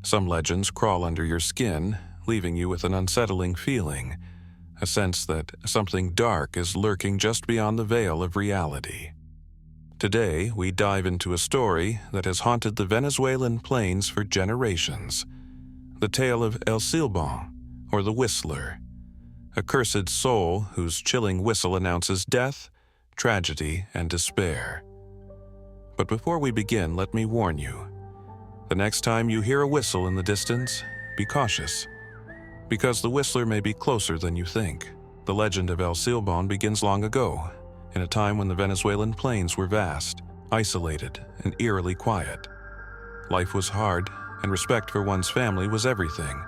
Some legends crawl under your skin, leaving you with an unsettling feeling, a sense that something dark is lurking just beyond the veil of reality. Today, we dive into a story that has haunted the Venezuelan plains for generations. The tale of El Silbón, or the Whistler, a cursed soul whose chilling whistle announces death, tragedy, and despair. But before we begin, let me warn you. The next time you hear a whistle in the distance, be cautious, because the Whistler may be closer than you think. The legend of El Silbón begins long ago, in a time when the Venezuelan plains were vast, isolated, and eerily quiet. Life was hard, and respect for one's family was everything.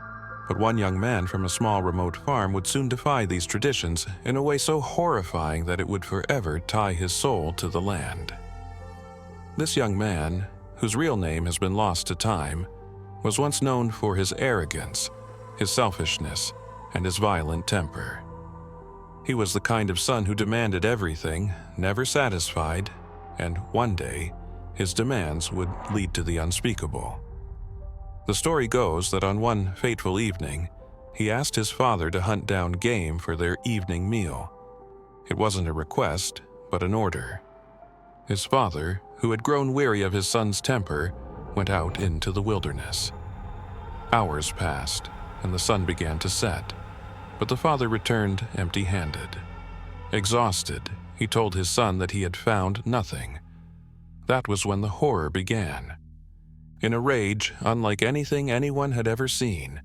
But one young man from a small remote farm would soon defy these traditions in a way so horrifying that it would forever tie his soul to the land. This young man, whose real name has been lost to time, was once known for his arrogance, his selfishness, and his violent temper. He was the kind of son who demanded everything, never satisfied, and one day, his demands would lead to the unspeakable. The story goes that on one fateful evening, he asked his father to hunt down game for their evening meal. It wasn't a request, but an order. His father, who had grown weary of his son's temper, went out into the wilderness. Hours passed, and the sun began to set, but the father returned empty-handed. Exhausted, he told his son that he had found nothing. That was when the horror began. In a rage unlike anything anyone had ever seen,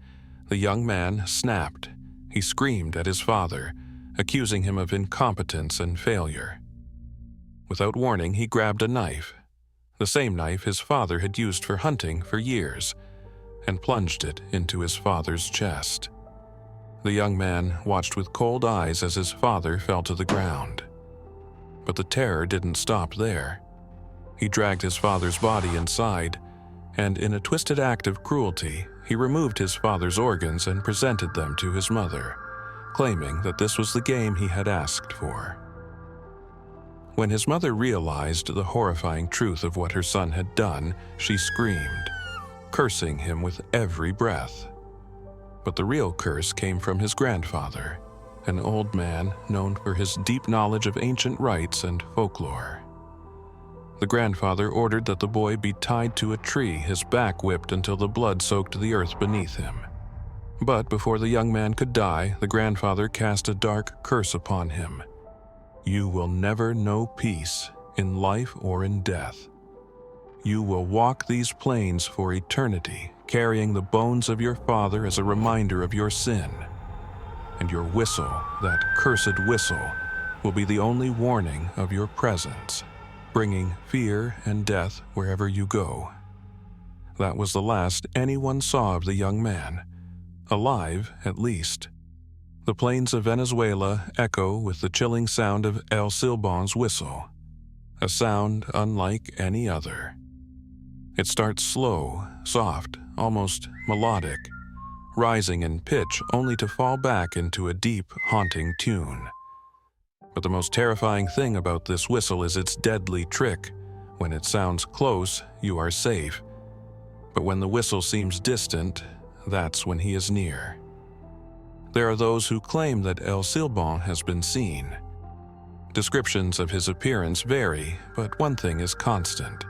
the young man snapped. He screamed at his father, accusing him of incompetence and failure. Without warning, he grabbed a knife, the same knife his father had used for hunting for years, and plunged it into his father's chest. The young man watched with cold eyes as his father fell to the ground. But the terror didn't stop there. He dragged his father's body inside, and in a twisted act of cruelty, he removed his father's organs and presented them to his mother, claiming that this was the game he had asked for. When his mother realized the horrifying truth of what her son had done, she screamed, cursing him with every breath. But the real curse came from his grandfather, an old man known for his deep knowledge of ancient rites and folklore. The grandfather ordered that the boy be tied to a tree, his back whipped until the blood soaked the earth beneath him. But before the young man could die, the grandfather cast a dark curse upon him. You will never know peace, in life or in death. You will walk these plains for eternity, carrying the bones of your father as a reminder of your sin. And your whistle, that cursed whistle, will be the only warning of your presence, bringing fear and death wherever you go. That was the last anyone saw of the young man, alive at least. The plains of Venezuela echo with the chilling sound of El Silbón's whistle, a sound unlike any other. It starts slow, soft, almost melodic, rising in pitch only to fall back into a deep, haunting tune. But the most terrifying thing about this whistle is its deadly trick. When it sounds close, you are safe. But when the whistle seems distant, that's when he is near. There are those who claim that El Silbón has been seen. Descriptions of his appearance vary, but one thing is constant.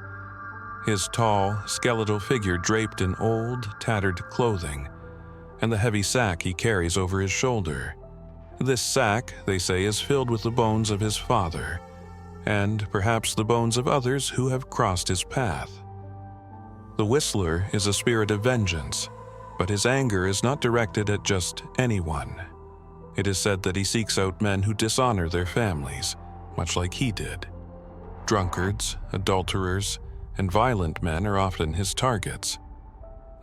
His tall, skeletal figure draped in old, tattered clothing, and the heavy sack he carries over his shoulder. This sack, they say, is filled with the bones of his father, and perhaps the bones of others who have crossed his path. The Whistler is a spirit of vengeance, but his anger is not directed at just anyone. It is said that he seeks out men who dishonor their families, much like he did. Drunkards, adulterers, and violent men are often his targets.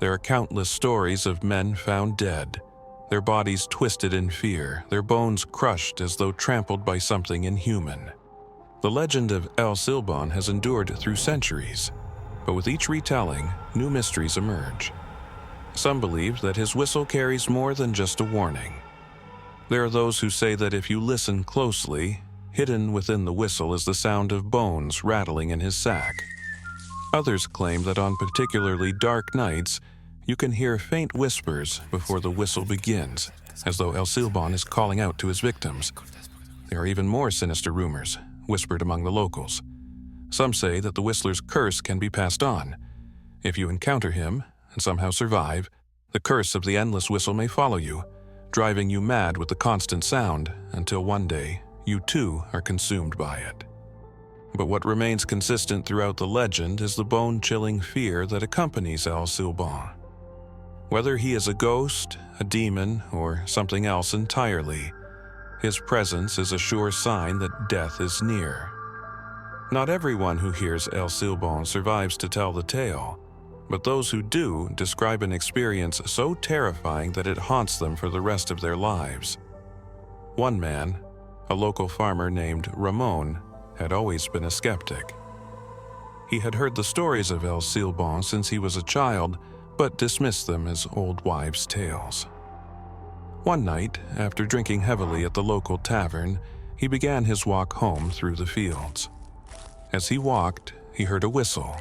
There are countless stories of men found dead, their bodies twisted in fear, their bones crushed as though trampled by something inhuman. The legend of El Silbón has endured through centuries, but with each retelling, new mysteries emerge. Some believe that his whistle carries more than just a warning. There are those who say that if you listen closely, hidden within the whistle is the sound of bones rattling in his sack. Others claim that on particularly dark nights, You can hear faint whispers before the whistle begins, as though El Silbón is calling out to his victims. There are even more sinister rumors, whispered among the locals. Some say that the whistler's curse can be passed on. If you encounter him and somehow survive, the curse of the endless whistle may follow you, driving you mad with the constant sound until one day you too are consumed by it. But what remains consistent throughout the legend is the bone-chilling fear that accompanies El Silbón. Whether he is a ghost, a demon, or something else entirely, his presence is a sure sign that death is near. Not everyone who hears El Silbón survives to tell the tale, but those who do describe an experience so terrifying that it haunts them for the rest of their lives. One man, a local farmer named Ramon, had always been a skeptic. He had heard the stories of El Silbón since he was a child, but dismissed them as old wives' tales. One night, after drinking heavily at the local tavern, he began his walk home through the fields. As he walked, he heard a whistle.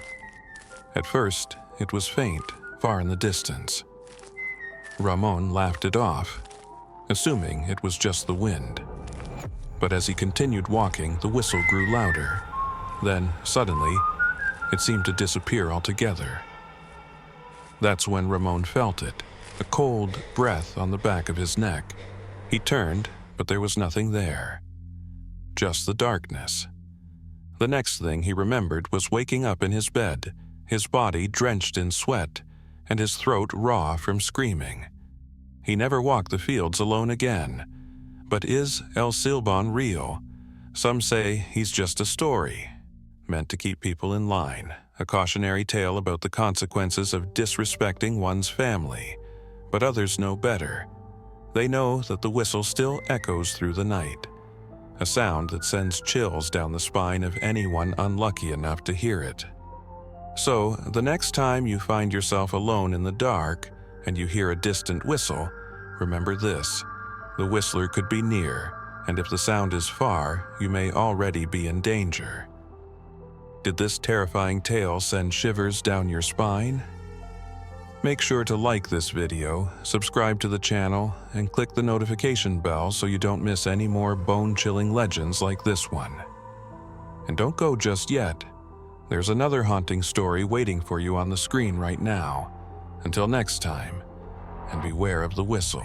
At first, it was faint, far in the distance. Ramon laughed it off, assuming it was just the wind. But as he continued walking, the whistle grew louder. Then, suddenly, it seemed to disappear altogether. That's when Ramon felt it, a cold breath on the back of his neck. He turned, but there was nothing there. Just the darkness. The next thing he remembered was waking up in his bed, his body drenched in sweat, and his throat raw from screaming. He never walked the fields alone again. But is El Silbón real? Some say he's just a story, meant to keep people in line, a cautionary tale about the consequences of disrespecting one's family. But others know better. They know that the whistle still echoes through the night, a sound that sends chills down the spine of anyone unlucky enough to hear it. So, the next time you find yourself alone in the dark and you hear a distant whistle, remember this: the whistler could be near, and if the sound is far, you may already be in danger. Did this terrifying tale send shivers down your spine? Make sure to like this video, subscribe to the channel, and click the notification bell so you don't miss any more bone-chilling legends like this one. And don't go just yet. There's another haunting story waiting for you on the screen right now. Until next time, and beware of the whistle.